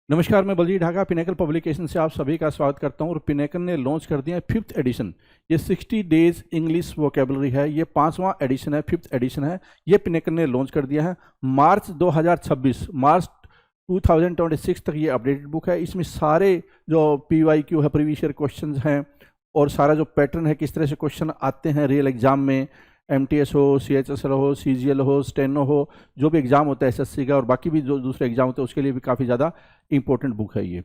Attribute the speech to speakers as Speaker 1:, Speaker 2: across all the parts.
Speaker 1: नमस्कार, मैं Baljeet Dhaka pinnacle publication से आप सभी का स्वागत करता हूं। और पिनेकल ने लॉन्च कर दिया है 5th एडिशन। ये 60 डेज इंग्लिश वोकेबलरी है। ये 5वां एडिशन है, 5th एडिशन है। ये पिनेकल ने लॉन्च कर दिया है मार्च 2026 तक। ये अपडेटेड बुक है। इसमें सारे जो PYQ है, प्रीवियस ईयर क्वेश्चन हैं, और सारा जो पैटर्न है, किस तरह से क्वेश्चन आते हैं रियल एग्जाम में, MTS हो, CHSL हो, CGL हो, स्टेनो हो, जो भी एग्ज़ाम होता है SSC का और बाकी भी जो दूसरे एग्जाम होते हैं उसके लिए भी काफ़ी ज़्यादा इंपॉर्टेंट बुक है ये।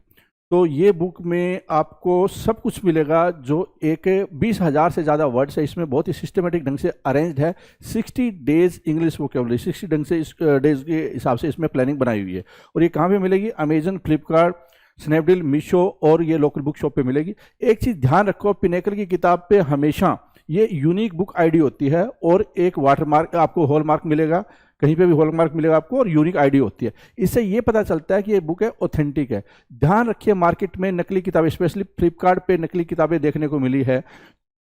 Speaker 1: तो ये बुक में आपको सब कुछ मिलेगा। जो एक 20,000 से ज़्यादा वर्ड्स है इसमें, बहुत ही सिस्टमेटिक ढंग से अरेंज्ड है। 60 डेज इंग्लिश वोकेबलरी, 60 ढंग से इस डेज के हिसाब से इसमें प्लानिंग बनाई हुई है। और ये कहाँ पे मिलेगी? अमेजन, फ्लिपकार्ट, स्नैपडील, मीशो और ये लोकल बुक शॉप पे मिलेगी। एक चीज़ ध्यान रखो, पिनेकल की किताब पे हमेशा ये यूनिक बुक आईडी होती है और एक वाटरमार्क, आपको हॉलमार्क मिलेगा, कहीं पे भी हॉलमार्क मिलेगा आपको, और यूनिक आईडी होती है। इससे ये पता चलता है कि ये बुक है ऑथेंटिक है। ध्यान रखिए, मार्केट में नकली किताबें, स्पेशली फ्लिपकार्ट पे नकली किताबें देखने को मिली है,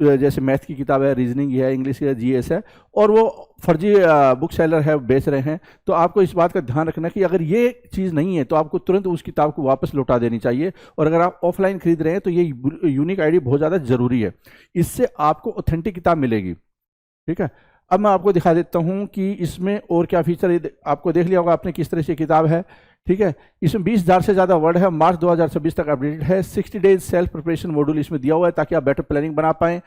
Speaker 1: जैसे मैथ की किताब है, रीजनिंग है, इंग्लिश है, GS है, और वो फर्जी बुक सेलर है, बेच रहे हैं। तो आपको इस बात का ध्यान रखना कि अगर ये चीज़ नहीं है तो आपको तुरंत उस किताब को वापस लौटा देनी चाहिए। और अगर आप ऑफलाइन खरीद रहे हैं तो ये यूनिक आईडी बहुत ज़्यादा ज़रूरी है। इससे आपको ऑथेंटिक किताब मिलेगी। ठीक है, अब मैं आपको दिखा देता हूँ कि इसमें और क्या फीचर, आपको देख लिया होगा आपने किस तरह से किताब है। ठीक है, इसमें 20,000 से ज़्यादा वर्ड है। मार्च 2026 तक अपडेटेड है। 60 डेज सेल्फ प्रिपरेशन मॉड्यूल इसमें दिया हुआ है ताकि आप बेटर प्लानिंग बना पाएं।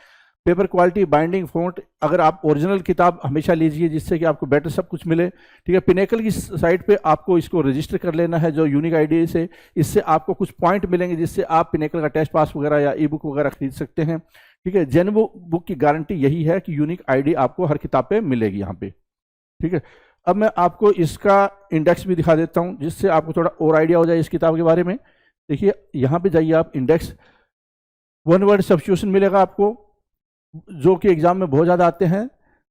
Speaker 1: पेपर क्वालिटी, बाइंडिंग, फॉन्ट, अगर आप ओरिजिनल किताब हमेशा लीजिए जिससे कि आपको बेटर सब कुछ मिले। ठीक है, पिनेकल की साइट पे आपको इसको रजिस्टर कर लेना है जो यूनिक आईडी से। इससे आपको कुछ पॉइंट मिलेंगे जिससे आप पिनेकल का टेस्ट पास वगैरह या ई बुक वगैरह खरीद सकते हैं। ठीक है, जेन्युइन बुक की गारंटी यही है कि यूनिक आईडी आपको हर किताब पे मिलेगी यहाँ पे। ठीक है, अब मैं आपको इसका इंडेक्स भी दिखा देता हूँ जिससे आपको थोड़ा और आइडिया हो जाए इस किताब के बारे में। देखिए, यहाँ पे जाइए आप, इंडेक्स, वन वर्ड सब्स्टिट्यूशन मिलेगा आपको जो कि एग्जाम में बहुत ज़्यादा आते हैं।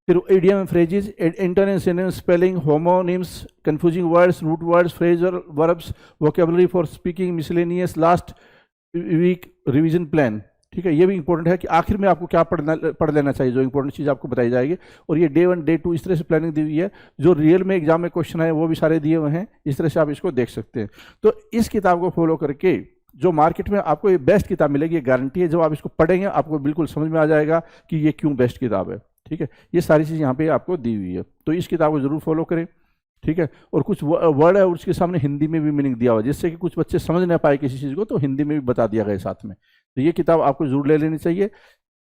Speaker 1: फिर idiom, phrases, internet, synonyms, spelling, homonyms, confusing words, root words, phrasal verbs, vocabulary for speaking, miscellaneous, last week revision plan. ठीक है, ये भी इंपॉर्टेंट है कि आखिर में आपको क्या पढ़ लेना चाहिए, जो इंपॉर्टेंट चीज़ आपको बताई जाएगी। और ये डे 1, डे 2 इस तरह से प्लानिंग दी हुई है। जो रियल में एग्जाम में क्वेश्चन है वो भी सारे दिए हुए हैं, इस तरह से आप इसको देख सकते हैं। तो इस किताब को फॉलो करके जो मार्केट में आपको ये बेस्ट किताब मिलेगी, ये गारंटी है। जब आप इसको पढ़ेंगे आपको बिल्कुल समझ में आ जाएगा कि ये क्यों बेस्ट किताब है। ठीक है, ये सारी चीज़ यहाँ पे आपको दी हुई है, तो इस किताब को जरूर फॉलो करें। ठीक है, और कुछ वर्ड है उसके सामने हिंदी में भी मीनिंग दिया हुआ है जिससे कि कुछ बच्चे समझ ना पाए किसी चीज़ को, तो हिंदी में भी बता दिया गया साथ में। तो ये किताब आपको जरूर ले लेनी चाहिए,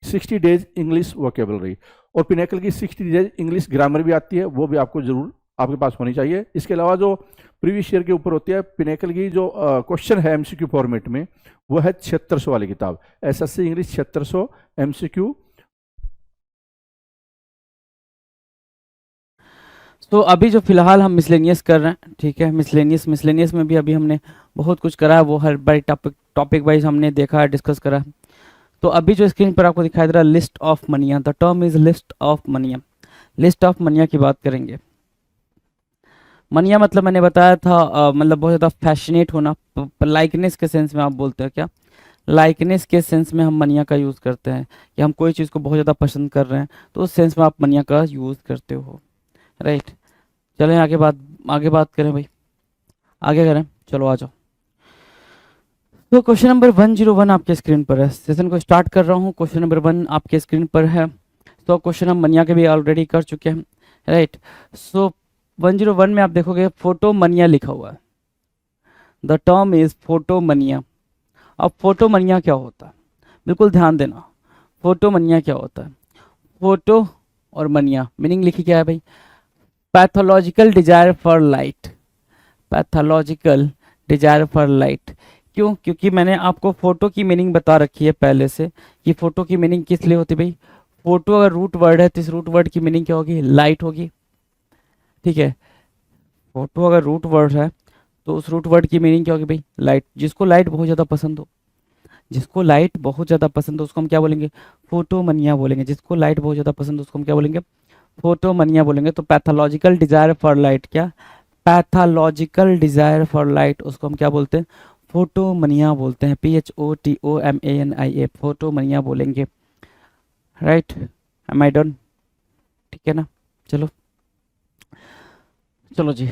Speaker 1: 60 डेज इंग्लिश वोकेबलरी। और पिनेकल की 60 डेज इंग्लिश ग्रामर भी आती है, वो भी आपको जरूर आपके पास होनी चाहिए। इसके अलावा जो प्रीवियस ईयर के ऊपर होती है, पिनेकल की जो क्वेश्चन है MCQ फॉर्मेट में, वो है 7600 वाली किताब, SSC इंग्लिश 7600 MCQ।
Speaker 2: तो अभी जो फिलहाल हम मिसलेनियस कर रहे हैं, ठीक है, मिसलेनियस में भी अभी हमने बहुत कुछ करा है, वो हर बार टॉपिक वाइज हमने देखा है, डिस्कस करा है। तो अभी जो स्क्रीन पर आपको दिखाई दे रहा है list of mania, the term is list of mania. List of mania की बात करेंगे। मनिया मतलब मैंने बताया था मतलब बहुत ज़्यादा फैशनेट होना, लाइकनेस के सेंस में आप बोलते हैं क्या, लाइकनेस के सेंस में हम मनिया का यूज़ करते हैं कि हम कोई चीज़ को बहुत ज़्यादा पसंद कर रहे हैं, तो उस सेंस में आप मनिया का यूज़ करते हो। राइट, चलें आगे बात करें भाई, आगे करें, चलो आ जाओ। तो क्वेश्चन नंबर 101 आपके स्क्रीन पर है। सेशन को स्टार्ट कर रहा हूँ, क्वेश्चन नंबर 1 आपके स्क्रीन पर है। तो क्वेश्चन हम मनिया के भी ऑलरेडी कर चुके हैं। राइट, सो 101 में आप देखोगे फोटो मनिया लिखा हुआ है। द टर्म इज फोटो मनिया। अब फोटो मनिया क्या होता है, बिल्कुल ध्यान देना, फोटो मनिया क्या होता है। फोटो और मनिया मीनिंग लिखी क्या है भाई, pathological desire for light, pathological desire for light. क्यों? क्योंकि मैंने आपको फोटो की मीनिंग बता रखी है पहले से कि फोटो की मीनिंग किस लिए होती है भाई। फोटो अगर रूट वर्ड है तो इस रूट वर्ड की मीनिंग क्या होगी, लाइट होगी। ठीक है, फोटो अगर रूट वर्ड है तो उस रूट वर्ड की मीनिंग क्या होगी भाई, लाइट। जिसको लाइट बहुत ज़्यादा पसंद हो, जिसको लाइट बहुत ज़्यादा पसंद हो उसको हम क्या बोलेंगे, फोटो मनिया बोलेंगे। जिसको लाइट बहुत ज़्यादा पसंद हो उसको हम क्या बोलेंगे, फोटो मनिया बोलेंगे। तो पैथोलॉजिकल डिजायर फॉर लाइट, क्या पैथोलॉजिकल डिजायर फॉर लाइट, उसको हम क्या बोलते हैं, फोटो मनिया बोलते हैं। PHOTOMANIA, फोटो मनिया बोलेंगे। Right, am I done? ठीक है ना, चलो जी,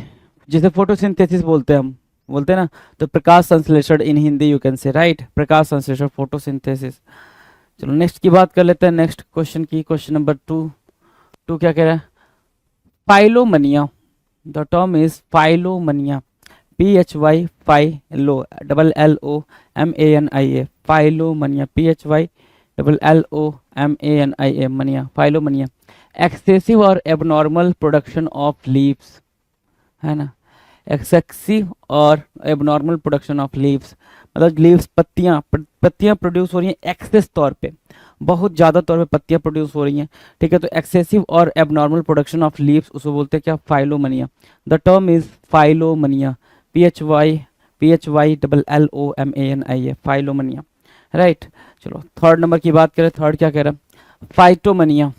Speaker 2: जिसे फोटोसिंथेसिस बोलते हैं हम, बोलते हैं ना, तो प्रकाश संश्लेषण in Hindi you can say, right, प्रकाश संश्लेषण, फोटोसिंथेसिस। चलो नेक्स्ट की बात कर लेते हैं, नेक्स्ट क्वेश्चन की, क्वेश्चन नंबर 2 क्या कह रहा है, phyllomania, the term is phyllomania, PHY phyllo LLOMANIA, phyllomania, PHY LLOMANIA, mania, phyllomania, excessive और एबनॉर्मल प्रोडक्शन ऑफ लीव्स, है ना, एक्सेसिव और एबनॉर्मल प्रोडक्शन ऑफ लीव्स, मतलब लीव्स, पत्तियां प्रोड्यूस हो रही हैं एक्सेस तौर पे, बहुत ज़्यादा तौर पे पत्तियां प्रोड्यूस हो रही हैं, ठीक है, तो एक्सेसिव और एबनॉर्मल प्रोडक्शन ऑफ लीव्स उसको बोलते हैं क्या, phyllomania, the term is phyllomania, PHYLLOMANIA, phyllomania, right. चलो थर्ड नंबर की बात करें, थर्ड क्या कह रहा है, फाइटोमनिया,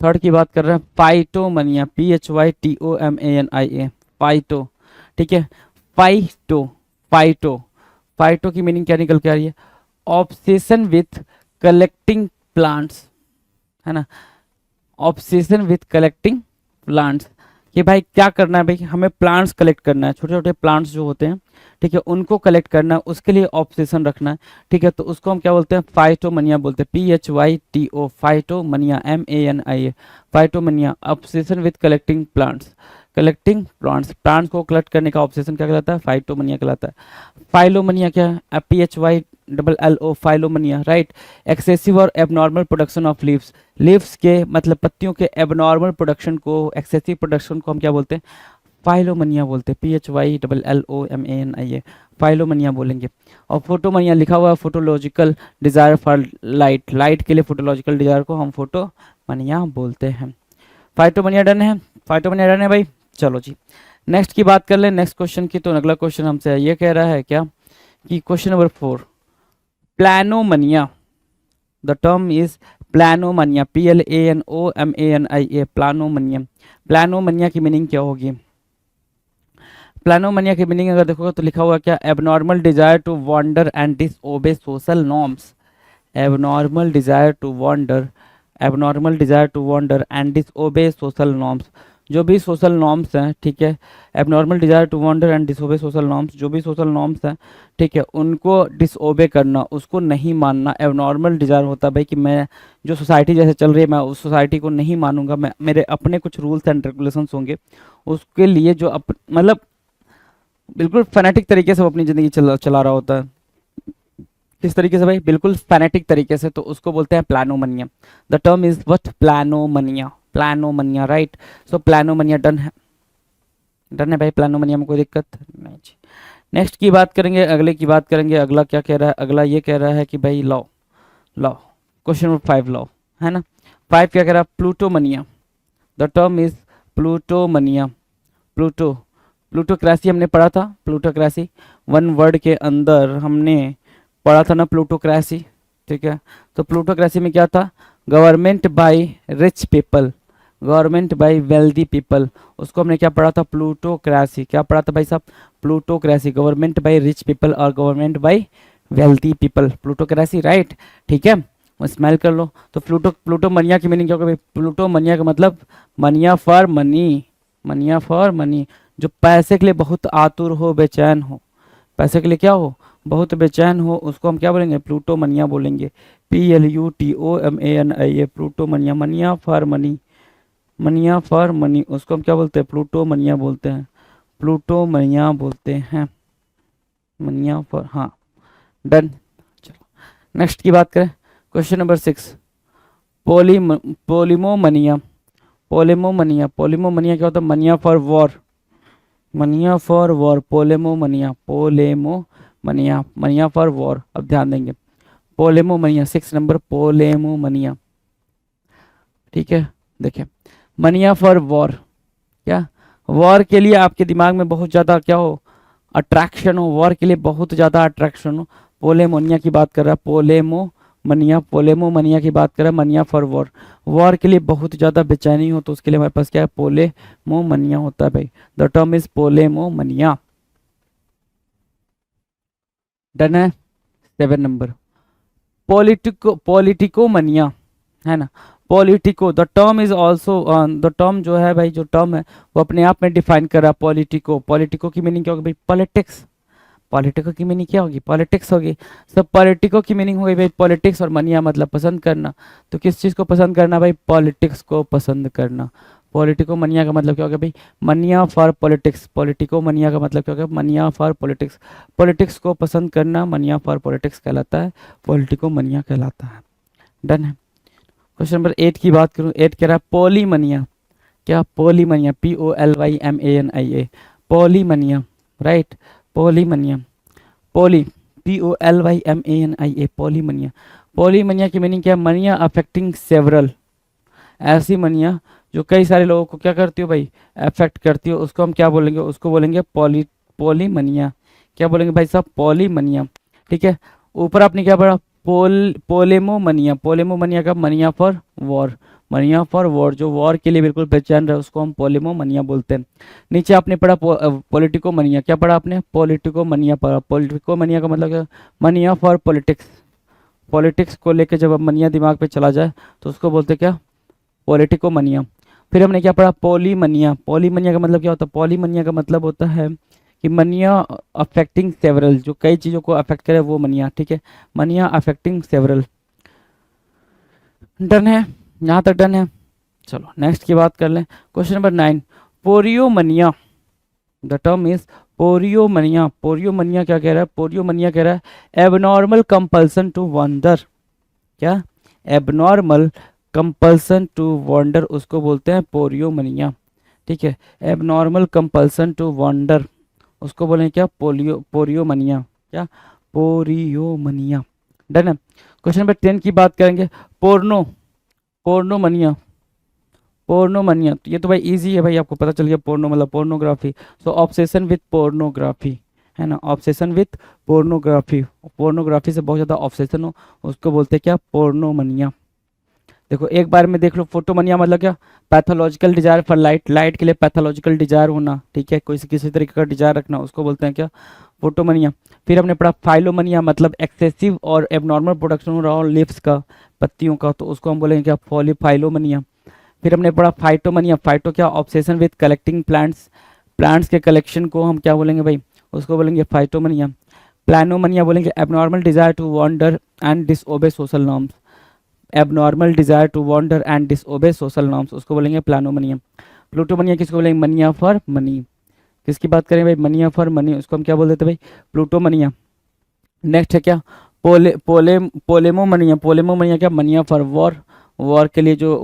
Speaker 2: थर्ड की बात कर रहे हैं, फाइटोमनिया, PHYTOMANIA, फाइटो, ठीक है, फाइटो, फाइटो, फाइटो की मीनिंग क्या निकल के आ रही है, ऑब्सेशन विथ कलेक्टिंग प्लांट्स, है ना, ऑब्सेशन विथ कलेक्टिंग प्लांट्स, कि भाई क्या करना है, भाई हमें प्लांट्स कलेक्ट करना है, छोटे छोटे प्लांट्स जो होते हैं, ठीक है, उनको कलेक्ट करना है, उसके लिए ऑब्सेशन रखना है, ठीक है, तो उसको हम क्या बोलते हैं, फाइटोमनिया बोलते हैं, PHYTO, phytomania, MANIA, phytomania, obsession with collecting plants, collecting plants, plants को कलेक्ट करने का ऑब्सेशन क्या कहलाता है, फाइटोमनिया कहलाता है। फाइलोमनिया क्या है, PHYLLO, फाइलोमनिया, राइट, एक्सेसिव और abnormal production of leaves, leaves के मतलब पत्तियों के एबनॉर्मल प्रोडक्शन को, एक्सेसिव प्रोडक्शन को हम क्या बोलते हैं, फाइलोमनिया बोलते हैं, PHYLLOMANIA, फाइलोमनिया बोलेंगे। और फोटोमनिया लिखा हुआ है, फोटोलॉजिकल डिजायर फॉर लाइट, लाइट के लिए फोटोलॉजिकल डिजायर को हम फोटोमनिया बोलते हैं। फाइटोमनिया डन है, फाइटोमनिया डन है भाई। चलो जी नेक्स्ट की बात कर ले, नेक्स्ट क्वेश्चन की, तो अगला क्वेश्चन हमसे ये कह रहा है क्या कि question number 4, planomania, the term is planomania, PLANOMANIA, planomania, planomania की मीनिंग क्या होगी, प्लानोमनिया की मीनिंग अगर देखोगे तो लिखा हुआ क्या, abnormal desire to wander and disobey social norms, abnormal desire to wander, abnormal desire to wander and disobey social norms, जो भी सोशल नॉर्म्स हैं, ठीक है, abnormal desire to wander and disobey social norms, जो भी सोशल नॉर्म्स हैं, ठीक है, उनको डिसओबे करना, उसको नहीं मानना, एबनॉर्मल डिजायर होता है भाई कि मैं जो सोसाइटी जैसे चल रही है मैं उस सोसाइटी को नहीं मानूंगा, मैं मेरे अपने कुछ रूल्स एंड रेगुलेशंस होंगे, उसके लिए जो मतलब बिल्कुल फैनेटिक तरीके से वो अपनी ज़िंदगी चला रहा होता है, किस तरीके से भाई, बिल्कुल फैनेटिक तरीके से, तो उसको बोलते हैं planomania, the term is what, planomania, planomania, right. So planomania done है, डन है भाई, प्लानोमनिया में कोई दिक्कत नहीं जी। नेक्स्ट की बात करेंगे, अगले की बात करेंगे, अगला क्या कह रहा है, अगला ये कह रहा है कि भाई law, law, question number 5 law, है ना, 5 क्या कह रहा है, plutomania, the term is plutomania, pluto, plutocracy हमने पढ़ा था, प्लूटोक्रेसी वन वर्ड के अंदर हमने पढ़ा था ना, प्लूटोक्रेसी, ठीक है, तो प्लूटोक्रेसी में क्या था, government by rich people, government by wealthy people, उसको हमने क्या पढ़ा था, प्लूटोक्रेसी, क्या पढ़ा था भाई साहब, plutocracy, government by rich people और government by wealthy people, plutocracy, right, ठीक है, स्मेल कर लो। तो प्लूटोमनिया की मीनिंग क्या होगा भाई, प्लूटोमनिया का मतलब mania for money, mania for money, जो पैसे के लिए बहुत आतुर हो, बेचैन हो, पैसे के लिए क्या हो, बहुत बेचैन हो, उसको हम क्या बोलेंगे, प्लूटोमनिया बोलेंगे, PLUTOMANIA, plutomania, mania for money, mania for money, उसको हम क्या बोलते हैं, प्लूटोमनिया बोलते हैं, प्लूटोमनिया बोलते हैं, मनिया फॉर, हाँ डन। चलो नेक्स्ट की बात करें, क्वेश्चन नंबर 6, पोलिमोमनिया, पोलेमोमनिया, पोलिमोमनिया क्या होता है, mania for war, mania for war, polemomania, polemomania, mania for war, अब ध्यान देंगे, पोलेमोमनिया 6 नंबर, पोलेमोमनिया, ठीक है, देखिए मनिया फॉर वॉर, क्या वॉर के लिए आपके दिमाग में बहुत ज़्यादा क्या हो, अट्रैक्शन हो, वॉर के लिए बहुत ज़्यादा अट्रैक्शन हो, पोलेमोनिया की बात कर रहा है, पोलेमोमनिया, पोलेमोमनिया की बात कर रहा है, मनिया फॉर वॉर, वॉर के लिए बहुत ज़्यादा बेचैनी हो, तो उसके लिए हमारे पास क्या है, पोलेमोमनिया होता है भाई, द टर्म इज पोलेमोमनिया, डन है। 7 नंबर, पॉलिटिकोमनिया, है ना, politico, the term is also, the term जो है भाई, जो टर्म है वो अपने आप में डिफाइन कर रहा है पॉलिटिको। पॉलिटिको की मीनिंग क्या होगी भाई? पॉलिटिक्स। पॉलिटिको की मीनिंग क्या होगी? पॉलिटिक्स होगी। सब पॉलिटिको की मीनिंग हो गई भाई पॉलिटिक्स, और मनिया मतलब पसंद करना। तो किस चीज़ को पसंद करना भाई? पॉलिटिक्स को पसंद करना। पॉलिटिको मनिया का मतलब क्या होगा भाई? मनिया फॉर पॉलिटिक्स। पॉलिटिको मनिया का मतलब क्या होगा? मनिया फॉर पॉलिटिक्स। पॉलिटिक्स को पसंद करना मनिया फॉर पॉलिटिक्स कहलाता है, पॉलिटिको मनिया कहलाता है। डन है। क्वेश्चन नंबर 8 की बात करूँ, 8 कह रहा है पॉलीमनिया। क्या? Polymania, POLYMANIA, polymania, right. Polymania, poly, POLYMANIA, polymania. Polymania की मीनिंग क्या है? मनिया अफेक्टिंग सेवरल, ऐसी मनिया जो कई सारे लोगों को क्या करती हो भाई? अफेक्ट करती हो, उसको हम क्या बोलेंगे? उसको बोलेंगे पॉलीमनिया। क्या बोलेंगे भाई साहब? पॉलीमनिया। ठीक है। ऊपर आपने क्या पढ़ा? पोलेमोमनिया। पोलेमोमनिया का mania for war, mania for war, जो वॉर के लिए बिल्कुल बेचैन रहे उसको हम पोलेमोमनिया बोलते हैं। नीचे आपने पढ़ा पॉलिटिको मनिया। क्या पढ़ा आपने? पॉलिटिको मनिया पढ़ा। पॉलिटिको मनिया का मतलब क्या? मनिया फॉर पॉलिटिक्स। पॉलिटिक्स को लेकर जब अब मनिया दिमाग पे चला जाए तो उसको बोलते क्या? पॉलिटिको मनिया। फिर हमने क्या पढ़ा? पॉलीमनिया। पॉलीमनिया का मतलब क्या होता है? पॉलीमनिया का मतलब होता है कि मनिया अफेक्टिंग सेवरल, जो कई चीज़ों को अफेक्ट करे वो मनिया। ठीक है। मनिया अफेक्टिंग सेवरल। डन है? यहाँ तक डन है? चलो नेक्स्ट की बात कर लें। Question number 9, poriomania. The term is poriomania. Poriomania क्या कह रहा है? पोरियोमनिया कह रहा है एबनॉर्मल कंपल्सन टू वंडर। क्या? एबनॉर्मल कंपल्सन टू वंडर, उसको बोलते हैं पोरियोमनिया। ठीक है। एबनॉर्मल कंपल्सन टू वंडर, उसको बोलेंगे क्या? पोरियोमनिया। क्या? पोरियोमनिया। डन है। क्वेश्चन नंबर 10 की बात करेंगे। पोर्नो, पोर्नोमनिया। पोर्नोमनिया, तो ये तो भाई इजी है भाई, आपको पता चल गया। पोर्नो मतलब pornography. So obsession with pornography, है ना? ऑब्सेशन विथ पोर्नोग्राफी, पोर्नोग्राफी से बहुत ज़्यादा ऑब्सेशन हो उसको बोलते हैं क्या? पोर्नोमनिया। देखो एक बार में देख लो, फोटोमनिया मतलब क्या? Pathological desire for light, light के लिए पैथोलॉजिकल डिजायर होना। ठीक है। कोई किसी तरीके का डिजायर रखना, उसको बोलते हैं क्या? फोटोमनिया। फिर हमने पढ़ा फाइलोमनिया, मतलब एक्सेसिव और एबनॉर्मल प्रोडक्शन हो रहा हो लिव्स का, पत्तियों का, तो उसको हम बोलेंगे क्या? फाइलोमनिया। फिर हमने पढ़ा फाइटोमनिया। फाइटो क्या? Obsession with collecting plants, plants के कलेक्शन को हम क्या बोलेंगे भाई? उसको बोलेंगे फाइटोमनिया। प्लानोमनिया बोलेंगे abnormal desire to wander and disobey social norms. Abnormal desire to wander and disobey social norms, उसको बोलेंगे प्लानोमनिया। प्लूटोमनिया किसको बोलेंगे? Mania for money. किसकी बात करें भाई? मनिया फॉर मनी, उसको हम क्या बोल देते भाई? प्लूटोमनिया। नेक्स्ट है क्या? पोलेमोमनिया। पोलेमोमनिया क्या? मनिया फॉर वॉर, वॉर के लिए जो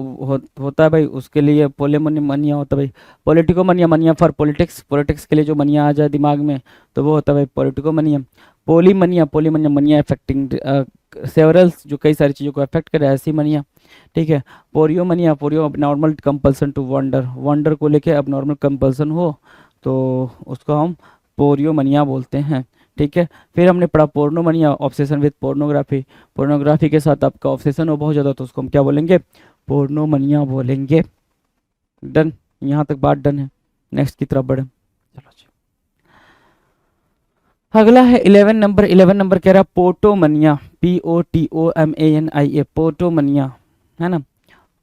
Speaker 2: होता है भाई उसके लिए पोलेमोनिया होता है भाई। Politicomania, mania for politics, politics के लिए जो मनिया आ जाए दिमाग में तो वो होता है भाई पॉलिटिको मनिया। पोलीमनिया, पोलीमनिया मनिया अफेक्टिंग सेवरल्स, जो कई सारी चीज़ों को अफेक्ट करे, ऐसी मनिया। ठीक है। पोरियोमनिया, पोरियो अब normal compulsion to wander, wander को लेके अब नॉर्मल कंपल्सन हो तो उसको हम पोरियोमनिया बोलते हैं। ठीक है। फिर हमने पढ़ा पोर्नोमनिया, ऑब्सेशन विथ पोर्नोग्राफी, पोर्नोग्राफी के साथ आपका ऑब्सेशन हो बहुत ज़्यादा तो उसको हम क्या बोलेंगे? पोर्नोमनिया बोलेंगे। डन? यहाँ तक बात डन है। नेक्स्ट की तरफ बढ़े। चलो जी, अगला है 11 नंबर। 11 नंबर कह रहा है पोटोमनिया, POTOMANIA, पोटोमनिया, है ना?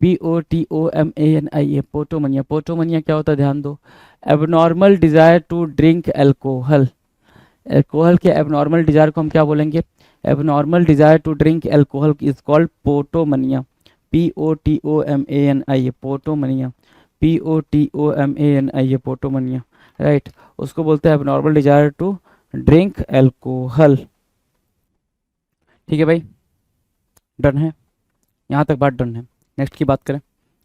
Speaker 2: POTOMANIA, पोटोमनिया। पोटोमनिया क्या होता है? ध्यान दो। Abnormal desire to drink alcohol, alcohol के एबनॉर्मल डिजायर को हम क्या बोलेंगे? Abnormal desire to drink alcohol is called potomania. POTOMANIA, potomania. POTOMANIA, potomania, right. उसको बोलते हैं abnormal desire to drink alcohol. ठीक है भाई, डन है? यहाँ तक बात डन है। नेक्स्ट की बात करें,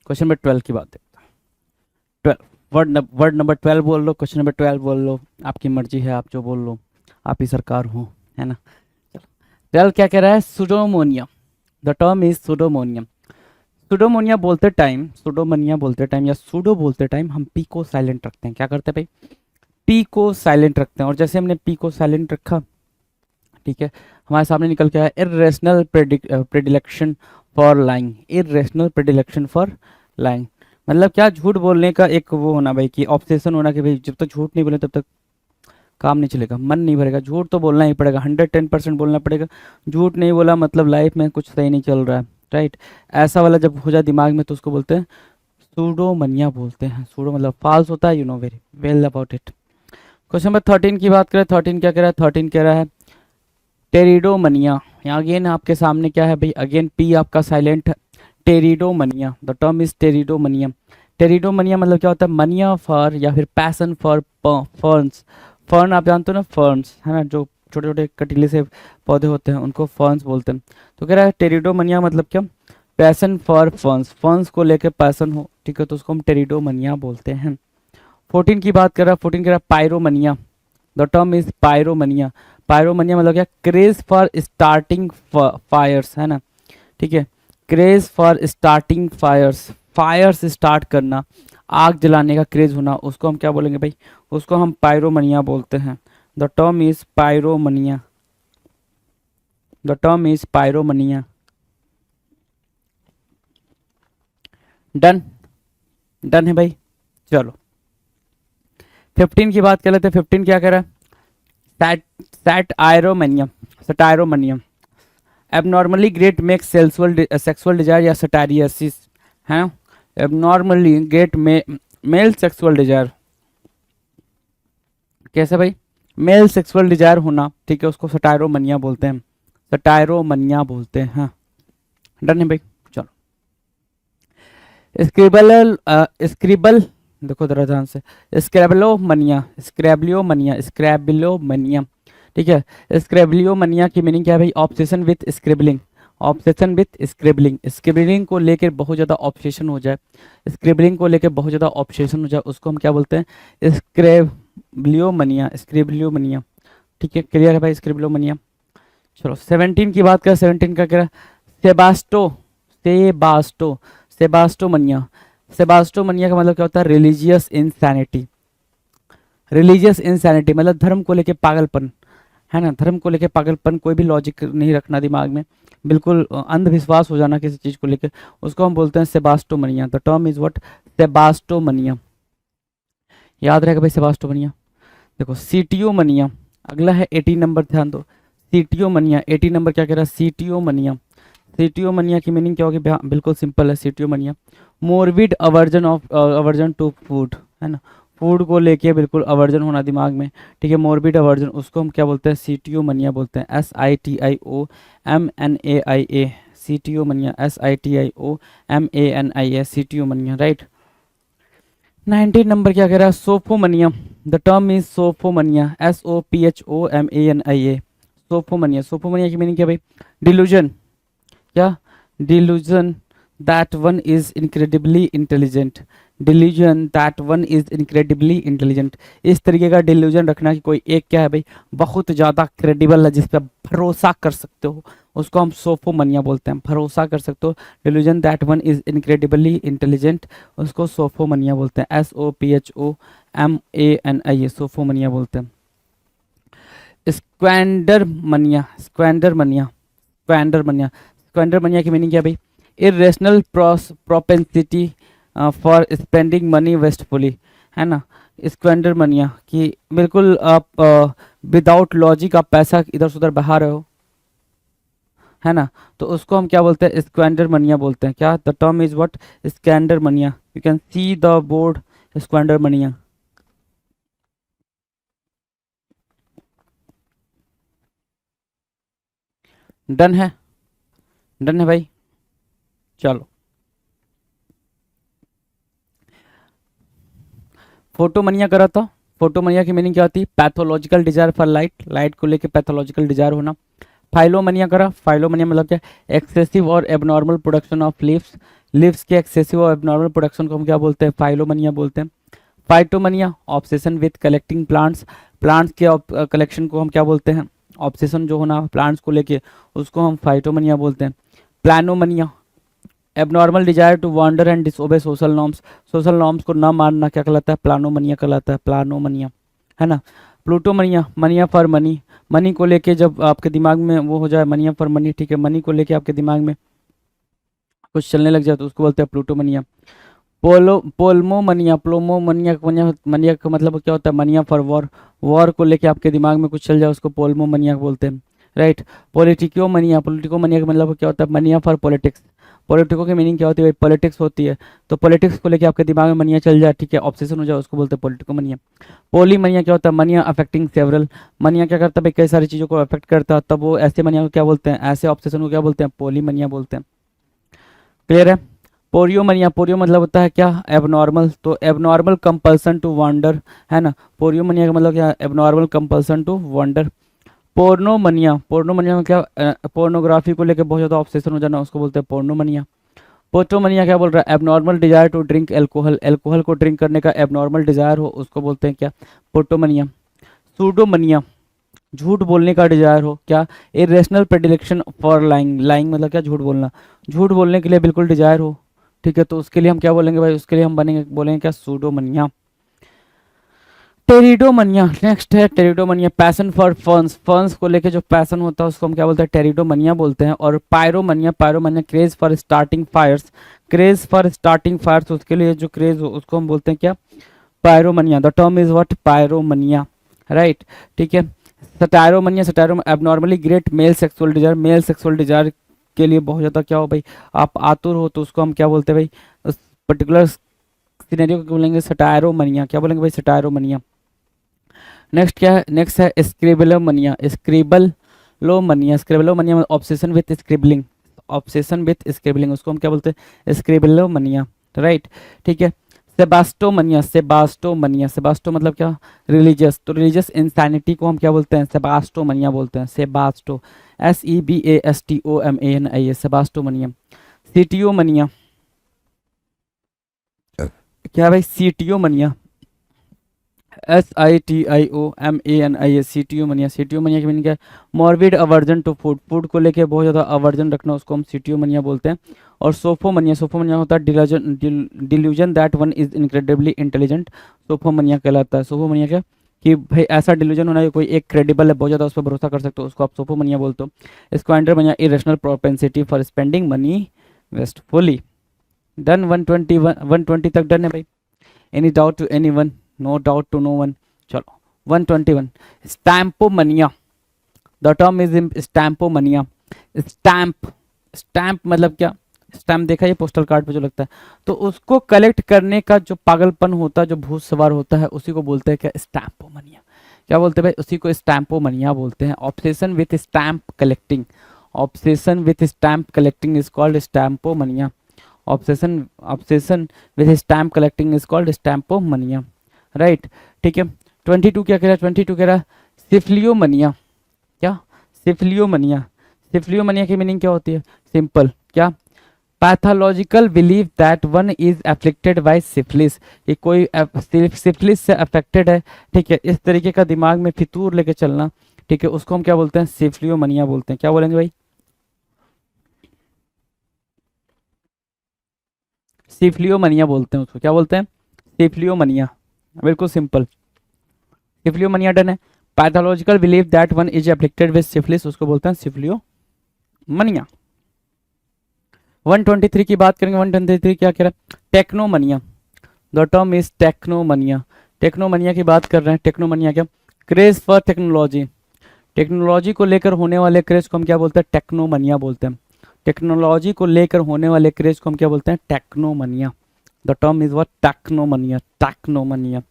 Speaker 2: क्वेश्चन नंबर 12 की बात देखते हैं। 12 वर्ड नंबर 12 बोल लो, क्वेश्चन नंबर 12 बोल लो, आपकी मर्जी है, आप जो बोल लो, आप ही सरकार हो, है ना? चलो 12 क्या कह रहा है? Pseudomania. The term is pseudomania. Pseudomania बोलते टाइम, सुडोमोनिया बोलते टाइम या सुडो बोलते टाइम हम पी को साइलेंट रखते हैं। क्या करते हैं भाई? पी को साइलेंट रखते हैं। और जैसे हमने पी को साइलेंट रखा, ठीक है, हमारे सामने निकल के आया irrational predilection for lying. Irrational predilection for lying मतलब क्या? झूठ बोलने का एक वो होना भाई, कि ऑब्सेशन होना कि भाई जब तक झूठ नहीं बोले तब तक काम नहीं चलेगा, मन नहीं भरेगा, झूठ तो बोलना ही पड़ेगा, 110% बोलना पड़ेगा। झूठ नहीं बोला मतलब लाइफ में कुछ सही नहीं चल रहा है। राइट। ऐसा वाला जब हो जाए दिमाग में तो उसको बोलते हैं सूडोमनिया बोलते हैं। सूडो मतलब फॉल्स होता है, you know very well about it. Question number 13 की बात करें, 13 क्या कह रहा है, 13 कह रहा है टेरिडोमनिया। यहाँ अगेन आपके सामने क्या है भाई, अगेन पी आपका साइलेंट है। टेरिडोमनिया, द टर्म इज टेरिडोमनिया। टेरिडोमनिया मतलब क्या होता है, मनिया फॉर या फिर पैसन फॉर फर्न्स। फर्न आप जानते हो ना, फर्न्स है ना, जो छोटे छोटे कटीले से पौधे होते हैं उनको फर्न्स बोलते हैं। तो कह रहा है टेरिडोमनिया मतलब क्या, पैसन फॉर फर्न्स, फर्न्स को लेकर पैसन हो, ठीक है, तो उसको हम टेरिडोमनिया बोलते हैं। 14 की बात कर रहा है, 14 कह रहा है pyromania. The term is pyromania. Pyromania मतलब क्या, क्रेज फॉर स्टार्टिंग फायर्स, है ना, ठीक है, craze for starting fires, fires start करना, आग जलाने का क्रेज होना, उसको हम क्या बोलेंगे भाई, उसको हम पायरोमनिया बोलते हैं। The term is pyromania, the term is pyromania. Done, done है भाई। चलो 15 की बात कर लेते हैं। 15 क्या कह रहा है, satyromania, satyromania. Abnormally great male sexual desire या सटारियसिस, है, abnormally great male sexual desire, कैसे भाई, मेल सेक्सुअल डिजायर होना, ठीक है, उसको सटायरोमनिया बोलते हैं, सटायरोमनिया बोलते हैं। डन है भाई। चलो स्क्रिबल देखो जरा ध्यान से, स्क्रैबलोमनिया, स्क्रैबलियोमनिया, स्क्रैबलोमनिया, ठीक है। स्क्रैबलियोमनिया की मीनिंग क्या है भाई, obsession with scribbling, obsession with scribbling, scribbling को लेकर बहुत ज़्यादा ऑब्सेशन हो जाए, स्क्रिबलिंग को लेकर बहुत ज़्यादा ऑब्सेशन हो जाए, उसको हम क्या बोलते हैं, स्क्रैबलियोमनिया, स्क्रिबलियोमनिया, ठीक है, क्लियर है भाई, स्क्रिबलियोमनिया। चलो 17 की बात करें, 17 का क्या है, सेबास्टो, सेबास्टो, सेबास्टोमनिया। सेबास्टोमनिया का मतलब क्या होता है, रिलीजियस इंसैनिटी, रिलीजियस इंसैनिटी मतलब धर्म को लेके पागलपन, है ना, धर्म को लेके पागलपन, कोई भी लॉजिक नहीं रखना दिमाग में, बिल्कुल अंधविश्वास हो जाना किसी चीज़ को लेके, उसको हम बोलते हैं sebastomania. The term is what, sebastomania. याद रहेगा भाई सेबास्टोमनिया। देखो सीटियोमनिया, अगला है 18 नंबर, ध्यान दो, सीटियोमनिया। 18 नंबर क्या कह रहा है, सीटियोमनिया। सीटियोमनिया की मीनिंग क्या होगी, बिल्कुल सिंपल है, सीटियोमनिया मोरबिड अवर्जन टू फूड, है ना, फूड को लेके बिल्कुल अवर्जन होना दिमाग में, ठीक है, मोरबिड अवर्जन, उसको हम क्या बोलते हैं, सीटियोमनिया बोलते हैं, SITIOMNAIA, sitiomania, SITIOMANIA, sitiomania, right. 19 नंबर क्या कह रहा है, sophomania. The term is sophomania, SOPHOMANIA, sophomania. Sophomania की मीनिंग क्या भाई, डिल्यूजन, क्या, delusion that one is incredibly intelligent, delusion that one is incredibly intelligent, इस तरीके का डिल्यूजन रखना कि कोई एक क्या है भाई, बहुत ज़्यादा क्रेडिबल है, जिस पर भरोसा कर सकते हो, उसको हम सोफोमनिया बोलते हैं, भरोसा कर सकते हो, delusion that one is incredibly intelligent, उसको सोफोमनिया बोलते हैं, SOPHOMANIA, सोफोमनिया बोलते हैं। स्क्वैंडरमनिया, स्क्वैंडरमनिया, स्क्वैंडरमनिया, स्क्वैंडरमनिया की मीनिंग क्या भाई, irrational propensity for spending money wastefully, है ना, स्क्वैंडरमनिया कि बिल्कुल आप विदाउट लॉजिक आप पैसा इधर से उधर बहा रहे हो, है ना, तो उसको हम क्या बोलते हैं, स्क्वैंडरमनिया बोलते हैं। क्या, the term is what, squandermania, you can see the board, squandermania. Done है, डन है भाई। चलो फोटोमनिया करा था, फोटोमनिया की मीनिंग क्या होती है, pathological desire for light, light को लेके पैथोलॉजिकल डिजायर होना। फाइलोमनिया करा, फाइलोमनिया मतलब क्या, एक्सेसिव और abnormal production of leaves, leaves के एक्सेसिव और एबनॉर्मल प्रोडक्शन को हम क्या बोलते हैं, फाइलोमनिया बोलते हैं। Phytomania, obsession with collecting plants, plants के कलेक्शन को हम क्या बोलते हैं, ऑब्सेशन जो होना प्लांट्स को लेके, उसको हम फाइटोमनिया बोलते हैं। Planomania, abnormal desire to wander and disobey social norms, social norms को ना मानना क्या कहलाता है, प्लानोमनिया कहलाता है, प्लानोमनिया, है ना। प्लूटोमनिया, मनिया फॉर मनी, मनी को लेके जब आपके दिमाग में वो हो जाए, मनिया फॉर मनी, ठीक है, मनी को लेके आपके दिमाग में कुछ चलने लग जाए तो उसको बोलते हैं प्लूटोमनिया। पोल्मोमनिया, प्लोमोमनिया, मनिया का मतलब क्या होता है, मनिया फॉर वॉर, वॉर को लेके आपके दिमाग में कुछ चल जाए उसको पोल्मोमनिया बोलते हैं, राइट। पॉलिटिकोमनिया, पॉलिटिकोमनिया का मतलब क्या होता है, मनिया फॉर पॉलिटिक्स, पॉलिटिको की मीनिंग क्या होती है भाई, पॉलिटिक्स होती है। तो पॉलिटिक्स को लेके आपके दिमाग में मनिया चल जाए, ठीक है, ऑब्सेशन हो जाए, उसको बोलते हैं पॉलिटिको मनिया। पोली मनिया क्या होता है, मनिया अफेक्टिंग सेवरल, मनिया क्या करता है भाई, कई सारी चीज़ों को अफेक्ट करता है, तब वो ऐसे मनिया को क्या बोलते हैं, ऐसे ऑब्सेशन को क्या बोलते हैं, पोली मनिया बोलते हैं। क्लियर है। पोरियोमनिया, पोरियो मतलब होता है क्या, एबनॉर्मल, तो एबनॉर्मल कंपल्सन टू वांडर, है ना, पोरियोमनिया का मतलब क्या, एबनॉर्मल कंपल्सन टू वांडर। पोर्नोमनिया, पोर्नोमनिया में क्या, पोर्नोग्राफी को लेकर बहुत ज़्यादा ऑब्सेशन हो जाना, उसको बोलते हैं पोर्नोमनिया। पोर्टोमनिया क्या बोल रहा है, abnormal desire to drink alcohol, alcohol को ड्रिंक करने का एबनॉर्मल डिजायर हो, उसको बोलते हैं क्या, पोर्टोमनिया। सूडोमनिया, झूठ बोलने का डिजायर हो, क्या, इरेशनल प्रेडिलेक्शन फॉर लाइंग, लाइंग मतलब क्या, झूठ बोलना, झूठ बोलने के लिए बिल्कुल डिजायर हो, ठीक है, तो उसके लिए हम क्या बोलेंगे भाई, उसके लिए हम बनेंगे बोलेंगे क्या, सूडोमनिया। टेरिडोमनिया, नेक्स्ट है टेरिडोमनिया, पैशन फॉर फर्न्स, फर्न्स को लेके जो पैशन होता है उसको हम क्या बोलते हैं, टेरिडोमनिया बोलते हैं। और pyromania, pyromania craze for starting fires, craze for starting fires, उसके लिए जो क्रेज हो उसको हम बोलते हैं क्या, pyromania. The term is what, pyromania, right, ठीक है। Satyromania, satyro abnormally great male sexual desire, male sexual desire के लिए बहुत ज़्यादा क्या हो भाई, आप आतुर हो, तो उसको हम क्या बोलते हैं भाई, उस पर्टिकुलर सिनेरियो को बोलेंगे सटायरोमनिया, क्या बोलेंगे भाई, सटायरोमनिया। नेक्स्ट क्या है, नेक्स्ट है scribblomania, scribblomania, scribblomania obsession with scribbling, obsession with scribbling, उसको हम क्या बोलते हैं, स्क्रिबलोमनिया, राइट, ठीक है। सेबास्टोमनिया, सेबास्टोमनिया, सेबास्टो मतलब क्या, रिलीजियस, तो रिलीजियस इंसैनिटी को हम क्या बोलते हैं, सेबास्टोमनिया बोलते हैं, सेबास्टो, SEBASTOMANIA, सेबास्टोमनिया। सीटियोमनिया, क्या भाई, सीटियोमनिया, SITIOMANIA, सीटियोमनिया, सीटियोमनिया की मीनिंग क्या है, morbid aversion to food, food को लेके बहुत ज़्यादा अवर्जन रखना, उसको हम सीटियोमनिया बोलते हैं। और सोफोमनिया, सोफोमनिया होता है delusion that one is incredibly intelligent, sophomania कहलाता है। सोफोमनिया क्या, कि भाई ऐसा डिल्यूजन होना है कोई एक क्रेडिबल है, बहुत ज़्यादा उस पर भरोसा कर सकते हो, उसको आप सोफोमनिया बोलते हो। Squandermania, irrational propensity for spending money wastefully. Done, 120 तक डन है भाई, any doubt to anyone, no doubt to no one. चलो 121, stampomania, the term is stampomania. Stamp, stamp मतलब क्या, स्टैम्प देखा ये पोस्टल कार्ड पे जो लगता है, तो उसको कलेक्ट करने का जो पागलपन होता है, जो भूत सवार होता है, उसी को बोलते हैं क्या, स्टैम्पोमनिया, क्या बोलते हैं भाई, उसी को स्टैम्पोमनिया बोलते हैं। Obsession with stamp collecting, obsession with stamp collecting is called stampomania, obsession obsession with stamp collecting is called stampomania, right, ठीक है। 22 क्या कह रहा है, 22 कह रहा है सिफलियोमनिया, क्या, सिफलियोमनिया, सिफलियोमनिया की मीनिंग क्या होती है, सिंपल, क्या, pathological believe that one is affected by syphilis, कि कोई सिफिलिस से अफेक्टेड है, ठीक है, इस तरीके का दिमाग में फितूर लेके चलना, ठीक है, उसको हम क्या बोलते हैं, सिफलियोमनिया बोलते हैं। क्या बोलेंगे भाई, सिफलियोमनिया बोलते हैं उसको, क्या बोलते हैं, सिफलियोमनिया, बिल्कुल सिंपल, सिफलियोमनिया डन है। Pathological believe that one is affected with syphilis, उसको बोलते हैं सिफलियोमनिया। 123 की बात करेंगे, 123 क्या कह रहा है, टेक्नोमनिया, द टर्म इज टेक्नोमनिया, टेक्नोमनिया की बात कर रहे हैं। टेक्नोमनिया क्या, क्रेज फॉर टेक्नोलॉजी, टेक्नोलॉजी को लेकर होने वाले क्रेज को हम क्या बोलते हैं, टेक्नोमनिया बोलते हैं। टेक्नोलॉजी को लेकर होने वाले क्रेज को हम क्या बोलते हैं, टेक्नोमनिया, द टर्म इज व्हाट, टेक्नोमनिया, टेक्नोमनिया।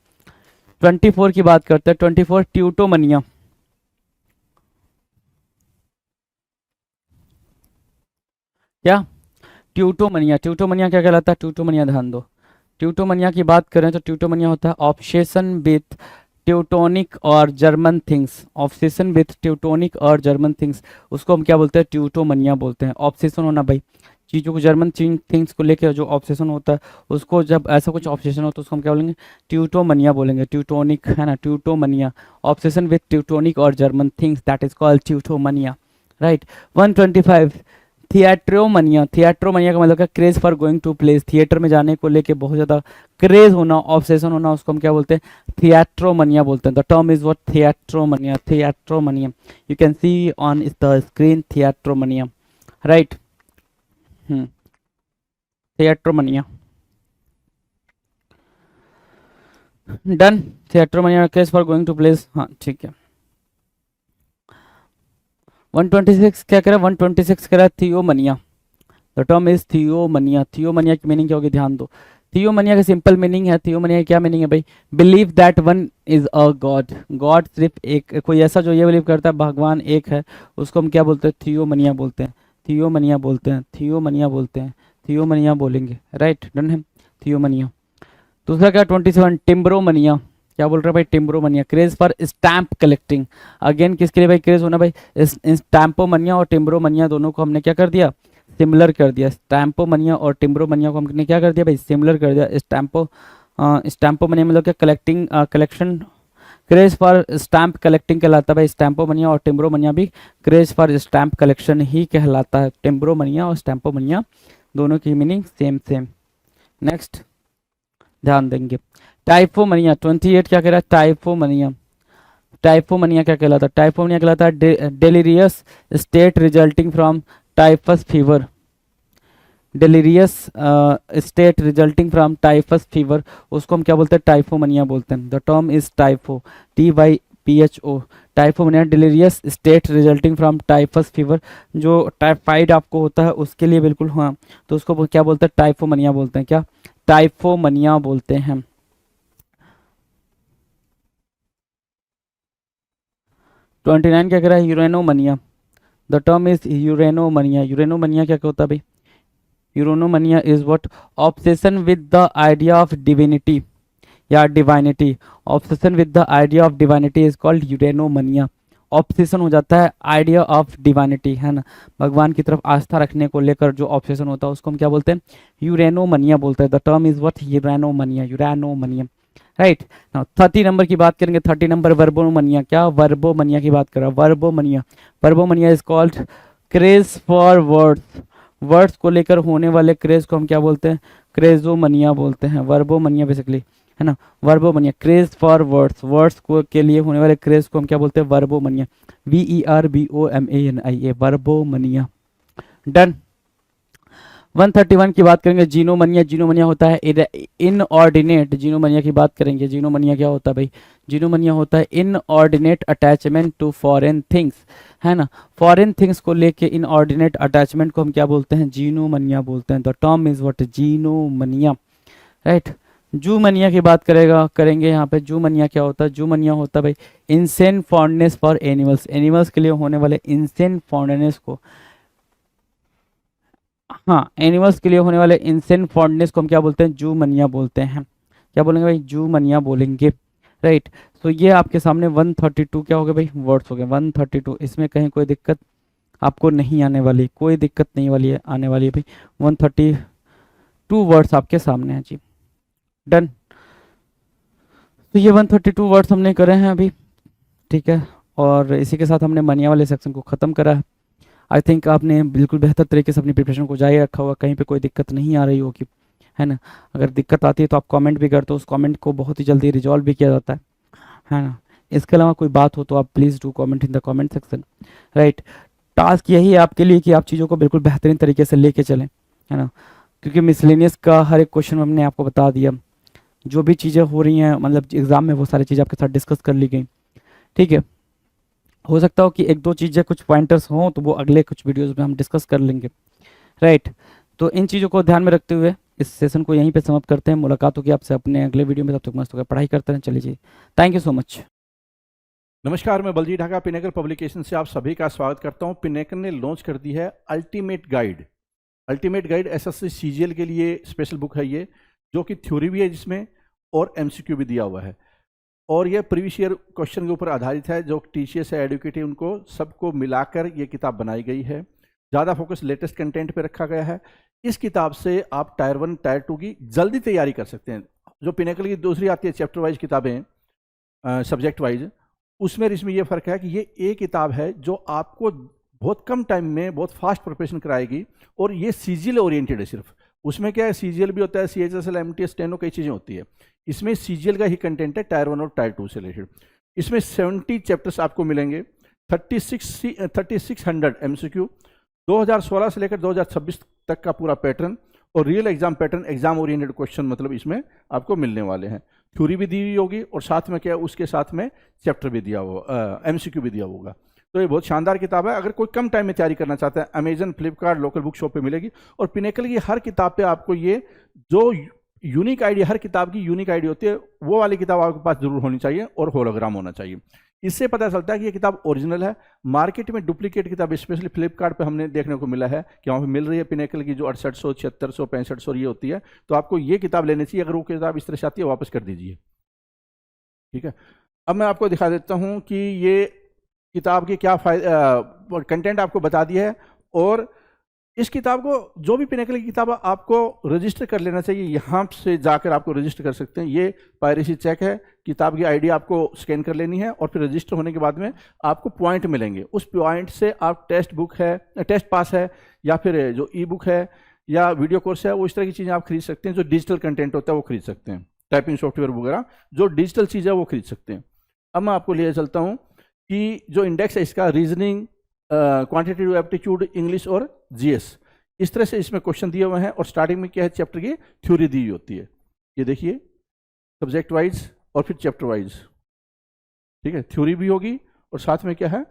Speaker 2: 24 की बात करते हैं, 24 ट्यूटोमनिया, क्या, ट्यूटोमनिया, ट्यूटोमनिया क्या कहलाता है, ट्यूटोमनिया ध्यान दो, ट्यूटोमनिया की बात करें तो ट्यूटोमनिया होता है ऑब्सेशन विथ ट्यूटोनिक और German things, obsession with Teutonic और जर्मन थिंग्स, उसको हम क्या बोलते हैं, ट्यूटोमनिया बोलते हैं। ऑब्सेशन होना भाई, चीज़ों को जर्मन थिंग्स को लेकर जो ऑब्सेशन होता है, उसको जब ऐसा कुछ ऑब्सेशन हो तो उसको हम क्या बोलेंगे, ट्यूटोमनिया बोलेंगे, ट्यूटोनिक है ना, ट्यूटोमनिया, ऑब्सेशन विथ ट्यूटोनिक और German things, that is called Teutomania, right. 125 theatromania, theatromania का मतलब क्या, craze for going to place, theatre में जाने को लेके बहुत ज़्यादा क्रेज होना, ऑब्सेशन होना, उसको हम क्या बोलते हैं, थिएट्रोमनिया बोलते हैं। The term is what, theatromania, theatromania, you can see on the screen theatromania, right, theatromania done. Theatromania craze for going to place, हाँ ठीक है। 126 क्या कह रहा है, 126 कह रहा है थियोमनिया, द टर्म इज थियोमनिया। थियोमनिया की मीनिंग क्या होगी, ध्यान दो। थियोमनिया का सिंपल मीनिंग है, थियोमनिया की क्या मीनिंग है भाई, believe that one is a God. God सिर्फ एक, कोई ऐसा जो ये बिलीव करता है भगवान एक है, उसको हम क्या बोलते हैं, थियोमनिया बोलते हैं। थियोमनिया बोलते हैं, थियोमनिया बोलते हैं, थियोमनिया बोलेंगे, राइट, डन है, थियोमनिया। दूसरा क्या, 27 टिम्ब्रोमनिया। क्या बोल रहे हैं भाई, timbromania, craze for stamp collecting. Again किसके लिए भाई क्रेज होना भाई, स्टैम्पोमनिया और टिम्ब्रोमनिया दोनों को हमने क्या कर दिया, सिमिलर कर दिया। स्टैम्पोमनिया और टिम्ब्रोमनिया को हमने क्या कर दिया भाई, सिमिलर कर दिया। स्टैम्पोमनिया मतलब क्या, collecting, collection, craze for stamp collecting कहलाता है भाई स्टैम्पोमनिया, और टिम्ब्रोमनिया भी क्रेज फॉर स्टैम्प कलेक्शन ही कहलाता है। टिम्ब्रोमनिया और स्टैम्पोमनिया दोनों की मीनिंग सेम सेम। नेक्स्ट ध्यान देंगे, टाइफोमनिया 28 क्या कह रहा है, टाइफोमनिया। टाइफोमनिया क्या कहलाता है, टाइफोमनिया कहलाता है delirious state resulting from typhus fever. Delirious state resulting from typhus fever, उसको हम क्या बोलते हैं, टाइफोमनिया बोलते हैं। The term is typho, TYPHO, typhomania, delirious state resulting from typhus fever. जो टाइफाइड आपको होता है उसके लिए बिल्कुल, हाँ, तो उसको क्या बोलते हैं, टाइफोमनिया बोलते हैं। क्या, टाइफोमनिया बोलते हैं। ट्वेंटी नाइन क्या कह रहा है, uranomania. The term is uranomania. Uranomania क्या होता है भाई, uranomania is what, obsession with the idea of divinity या divinity. Obsession with the idea of divinity is called uranomania. Obsession हो जाता है आइडिया ऑफ डिवाइनिटी, है ना, भगवान की तरफ आस्था रखने को लेकर जो ऑब्सेशन होता है उसको हम क्या बोलते हैं, यूरेनोमनिया बोलते हैं। The term is what, uranomania, uranomania, right. Now 30 number की बात करेंगे, 30 नंबर वर्बोमनिया। क्या, वर्बोमनिया की बात कर रहा है, verbomania. Verbomania is called craze for words. Words को लेकर होने वाले क्रेज को हम क्या बोलते हैं, क्रेजोमनिया बोलते हैं। वर्बोमनिया बेसिकली, है ना, वर्बोमनिया, क्रेज फॉर वर्ड्स, वर्ड्स को के लिए होने वाले क्रेज को हम क्या बोलते हैं, वर्बोमनिया, VERBOMANIA, वर्बोमनिया, डन। 131 की बात करेंगे, जीनोमनिया। जीनोमनिया होता है इनऑर्डिनेट, जीनोमनिया की बात करेंगे। जीनोमनिया क्या होता है भाई, जीनोमनिया होता है inordinate attachment to foreign things, है ना, फॉरेन थिंग्स को लेके इनऑर्डिनेट अटैचमेंट को हम क्या बोलते हैं, जीनोमनिया बोलते हैं। The term is what, xenomania, right. Zoomania की बात करेंगे यहाँ पे। जूमनिया क्या होता है, जूमनिया होता है भाई insane fondness for animals, animals के लिए होने वाले इंसेन फॉन्डनेस को, हाँ, एनिमल्स के लिए होने वाले इंसेन फॉन्डनेस को हम क्या बोलते हैं, जूमनिया बोलते हैं। क्या बोलेंगे भाई, जूमनिया बोलेंगे, राइट। तो ये आपके सामने 132 क्या हो गए भाई, वर्ड्स हो गए 132। इसमें कहीं कोई दिक्कत आपको नहीं आने वाली, कोई दिक्कत नहीं वाली है, आने वाली है भाई। 132 वर्ड्स आपके सामने हैं जी, डन। तो ये 132 वर्ड्स हमने करे हैं अभी, ठीक है, और इसी के साथ हमने मनिया वाले सेक्शन को ख़त्म करा है। आई थिंक आपने बिल्कुल बेहतर तरीके से अपनी प्रिपरेशन को जारी रखा होगा, कहीं पे कोई दिक्कत नहीं आ रही होगी, है ना। अगर दिक्कत आती है तो आप कमेंट भी करते हो, उस कमेंट को बहुत ही जल्दी रिजॉल्व भी किया जाता है ना। इसके अलावा कोई बात हो तो आप please do comment in the comment section, right. Task यही है आपके लिए कि आप चीज़ों को बिल्कुल बेहतरीन तरीके से लेके चलें, है ना, क्योंकि मिसलेनियस का हर एक क्वेश्चन हमने आपको बता दिया, जो भी चीज़ें हो रही हैं मतलब एग्ज़ाम में वो सारी चीज़ें आपके साथ डिस्कस कर ली गई, ठीक है। हो सकता हो कि एक दो चीज़ें कुछ पॉइंटर्स हों तो वो अगले कुछ वीडियोस में हम डिस्कस कर लेंगे, राइट। तो इन चीज़ों को ध्यान में रखते हुए इस सेशन को यहीं पे समाप्त करते हैं। मुलाकात होगी आपसे अपने अगले वीडियो में, तब तक मस्त होकर पढ़ाई करते रहें। चलिए जी, थैंक यू सो मच।
Speaker 1: नमस्कार, मैं बलजीत ढाका पिनेकल पब्लिकेशन से आप सभी का स्वागत करता हूं। पिनेकल ने लॉन्च कर दी है ultimate guide. Ultimate guide SSC CGL के लिए स्पेशल बुक है ये, जो कि थ्योरी भी है जिसमें और MCQ भी दिया हुआ है, और ये प्रीवियस ईयर क्वेश्चन के ऊपर आधारित है। जो टीचर्स है, एडुकेटिव, उनको सबको मिलाकर ये किताब बनाई गई है। ज़्यादा फोकस लेटेस्ट कंटेंट पे रखा गया है। इस किताब से आप टायर 1 टायर 2 की जल्दी तैयारी कर सकते हैं। जो पिनेकल की दूसरी आती है चैप्टर वाइज किताबें, सब्जेक्ट वाइज, उसमें इसमें ये फ़र्क है कि ये एक किताब है जो आपको बहुत कम टाइम में बहुत फास्ट प्रिपरेशन कराएगी, और ये CGL ओरिएंटेड है सिर्फ। उसमें क्या है, CGL भी होता है, CHSL, MTS, स्टेनो, कई चीज़ें होती है। इसमें CGL का ही कंटेंट है, टायर 1 और टायर 2 से रिलेटेड। इसमें 70 चैप्टर्स आपको मिलेंगे, 3600 MCQ, 2016 से लेकर 2026 तक का पूरा पैटर्न, और real exam pattern, exam oriented question मतलब इसमें आपको मिलने वाले हैं। थ्योरी भी दी हुई होगी, और साथ में क्या है, उसके साथ में चैप्टर भी दिया होगा, MCQ भी दिया होगा। तो ये बहुत शानदार किताब है। अगर कोई कम टाइम में तैयारी करना चाहता है, Amazon, Flipkart, local book shop पे मिलेगी। और पिनेकल की हर किताब पे आपको ये जो यूनिक आईडी, हर किताब की यूनिक आईडी होती है, वो वाली किताब आपके पास जरूर होनी चाहिए और होलोग्राम होना चाहिए। इससे पता चलता है कि ये किताब ओरिजिनल है। मार्केट में डुप्लीकेट किताब स्पेशली फ्लिपकार्ट पे हमने देखने को मिला है कि वहाँ पे मिल रही है पिनेकल की जो 6800, 7600, 6500 ये होती है। तो आपको ये किताब लेनी चाहिए। अगर वो किताब इस तरह से आती है वापस कर दीजिए, ठीक है। अब मैं आपको दिखा देता हूँ कि ये किताब के क्या फायदे, कंटेंट आपको बता दिया है। और इस किताब को, जो भी पिनेकल की किताब है, आपको रजिस्टर कर लेना चाहिए। यहाँ से जाकर आपको रजिस्टर कर सकते हैं। ये पायरेसी चेक है, किताब की आईडी आपको स्कैन कर लेनी है और फिर रजिस्टर होने के बाद में आपको पॉइंट मिलेंगे। उस पॉइंट से आप टेस्ट बुक है, टेस्ट पास है, या फिर जो ई बुक है या वीडियो कोर्स है, वो इस तरह की चीज़ें आप खरीद सकते हैं। जो डिजिटल कंटेंट होता है वो खरीद सकते हैं, टाइपिंग सॉफ्टवेयर वगैरह जो डिजिटल चीज़ है वो खरीद सकते हैं। अब मैं आपको ले चलता हूँ कि जो इंडेक्स है इसका, रीजनिंग, क्वांटिटेटिव एप्टीट्यूड, इंग्लिश और जीएस, इस तरह से इसमें क्वेश्चन दिए हुए हैं। और स्टार्टिंग में क्या है, चैप्टर की थ्योरी दी होती है। ये देखिए, सब्जेक्ट वाइज और फिर चैप्टर वाइज, ठीक है, थ्योरी भी होगी और साथ में क्या है,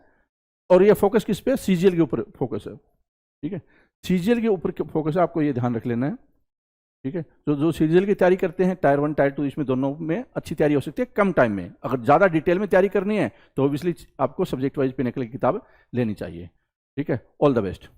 Speaker 1: और ये फोकस किस पे, सीजीएल के ऊपर फोकस है, ठीक है। सीजीएल के ऊपर फोकस है, आपको ये ध्यान रख लेना है, ठीक है। जो सीजीएल की तैयारी करते हैं, टायर 1, टायर 2, इसमें दोनों में अच्छी तैयारी हो सकती है कम टाइम में। अगर ज़्यादा डिटेल में तैयारी करनी है तो ऑब्वियसली आपको सब्जेक्ट वाइज पिनेकल की किताब लेनी चाहिए, ठीक है। All the best.